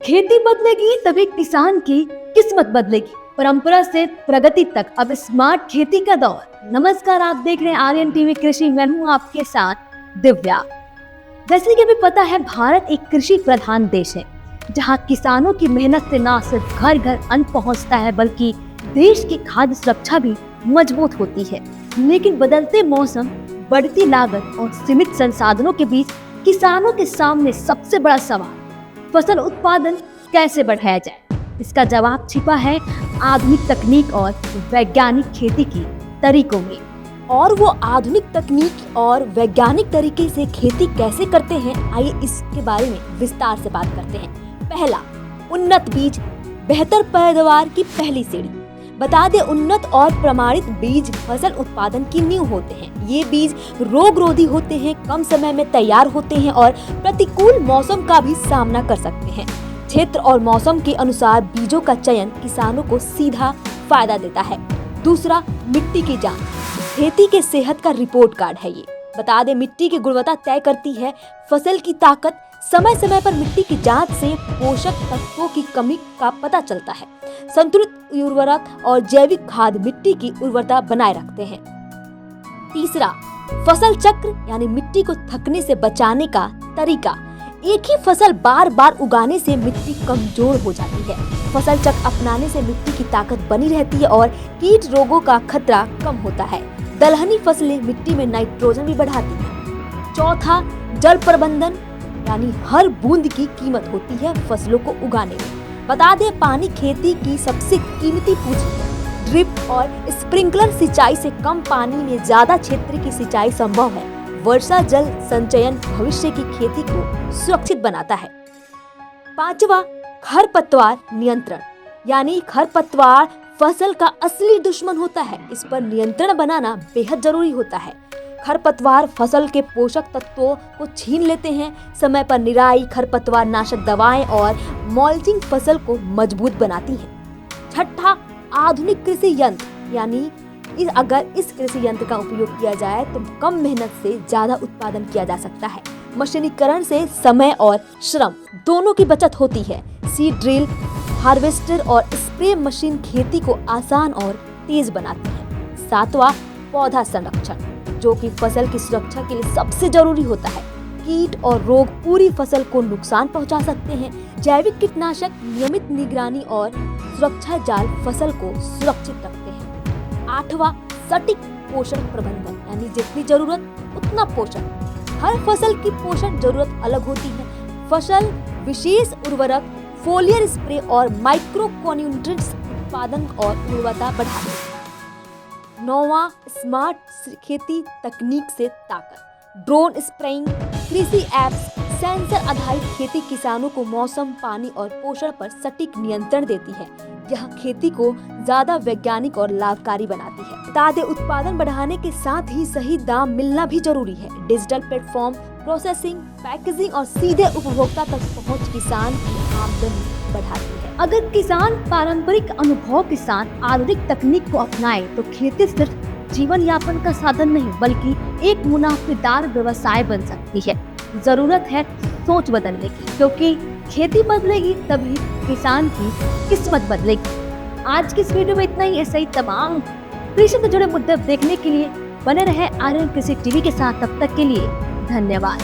खेती बदलेगी तभी किसान की किस्मत बदलेगी। परंपरा से प्रगति तक अब स्मार्ट खेती का दौर। नमस्कार, आप देख रहे हैं आर्यन टीवी कृषि। मैं हूं आपके साथ दिव्या। जैसे कि हमें पता है, भारत एक कृषि प्रधान देश है, जहां किसानों की मेहनत से न सिर्फ घर घर अन्न पहुंचता है, बल्कि देश की खाद्य सुरक्षा भी मजबूत होती है। लेकिन बदलते मौसम, बढ़ती लागत और सीमित संसाधनों के बीच किसानों के सामने सबसे बड़ा सवाल फसल उत्पादन कैसे बढ़ाया जाए। इसका जवाब छिपा है आधुनिक तकनीक और वैज्ञानिक खेती की तरीकों में। और वो आधुनिक तकनीक और वैज्ञानिक तरीके से खेती कैसे करते हैं, आइए इसके बारे में विस्तार से बात करते हैं। पहला, उन्नत बीज बेहतर पैदावार की पहली सीढ़ी। बता दें, उन्नत और प्रमाणित बीज फसल उत्पादन की नींव होते हैं। ये बीज रोगरोधी होते हैं, कम समय में तैयार होते हैं और प्रतिकूल मौसम का भी सामना कर सकते हैं। क्षेत्र और मौसम के अनुसार बीजों का चयन किसानों को सीधा फायदा देता है। दूसरा, मिट्टी की जांच खेती के सेहत का रिपोर्ट कार्ड है। ये बता दें, मिट्टी की गुणवत्ता तय करती है फसल की ताकत। समय समय पर मिट्टी की जांच से पोषक तत्वों की कमी का पता चलता है। संतुलित उर्वरक और जैविक खाद मिट्टी की उर्वरता बनाए रखते हैं। तीसरा, फसल चक्र यानी मिट्टी को थकने से बचाने का तरीका। एक ही फसल बार बार उगाने से मिट्टी कमजोर हो जाती है। फसल चक्र अपनाने से मिट्टी की ताकत बनी रहती है और कीट रोगों का खतरा कम होता है। दलहनी फसलें मिट्टी में नाइट्रोजन भी बढ़ाती हैं। चौथा, जल प्रबंधन यानी हर बूंद की कीमत होती है फसलों को उगाने में। बता दें, पानी खेती की सबसे कीमती पूंजी है। ड्रिप और स्प्रिंकलर सिंचाई से कम पानी में ज्यादा क्षेत्र की सिंचाई संभव है। वर्षा जल संचयन भविष्य की खेती को सुरक्षित बनाता है। पांचवा, खरपतवार नियंत्रण यानी खरपतवार फसल का असली दुश्मन होता है। इस पर नियंत्रण बनाना बेहद जरूरी होता है। खरपतवार फसल के पोषक तत्वों को छीन लेते हैं। समय पर निराई, खरपतवार नाशक दवाएं और मल्चिंग फसल को मजबूत बनाती है। छठा, आधुनिक कृषि यंत्र यानी अगर इस कृषि यंत्र का उपयोग किया जाए तो कम मेहनत से ज्यादा उत्पादन किया जा सकता है। मशीनीकरण से समय और श्रम दोनों की बचत होती है। सीड ड्रिल, हार्वेस्टर और स्प्रे मशीन खेती को आसान और तेज बनाती है। सातवां, पौधा संरक्षण जो कि फसल की सुरक्षा के लिए सबसे जरूरी होता है। कीट और रोग पूरी फसल को नुकसान पहुंचा सकते हैं। जैविक कीटनाशक, नियमित निगरानी और सुरक्षा जाल फसल को सुरक्षित रखते हैं। आठवां, सटीक पोषण प्रबंधन यानी जितनी जरूरत उतना पोषण। हर फसल की पोषण जरूरत अलग होती है। फसल विशेष उर्वरक, फोलियर स्प्रे और माइक्रोन्यूट्रिएंट्स उत्पादन और गुणवत्ता बढ़ाते हैं। नौवां, स्मार्ट खेती तकनीक से ताकत। ड्रोन स्प्रेइंग, कृषि एप्स, सेंसर आधारित खेती किसानों को मौसम, पानी और पोषण पर सटीक नियंत्रण देती है। यह खेती को ज्यादा वैज्ञानिक और लाभकारी बनाती है। बता दें, उत्पादन बढ़ाने के साथ ही सही दाम मिलना भी जरूरी है। डिजिटल प्लेटफॉर्म, प्रोसेसिंग, पैकेजिंग और सीधे उपभोक्ता तक पहुंच किसान की आमदनी बढ़ाती है। अगर किसान पारंपरिक अनुभव के साथ आधुनिक तकनीक को अपनाए तो खेती सिर्फ जीवन यापन का साधन नहीं, बल्कि एक मुनाफेदार व्यवसाय बन सकती है। जरूरत है सोच बदलने की, क्योंकि खेती बदलेगी तभी किसान की किस्मत बदलेगी। आज की इस वीडियो में इतना ही। ऐसे ही तमाम कृषि से जुड़े मुद्दे देखने के लिए बने रहे आर्यन कृषि टीवी के साथ। तब तक के लिए धन्यवाद।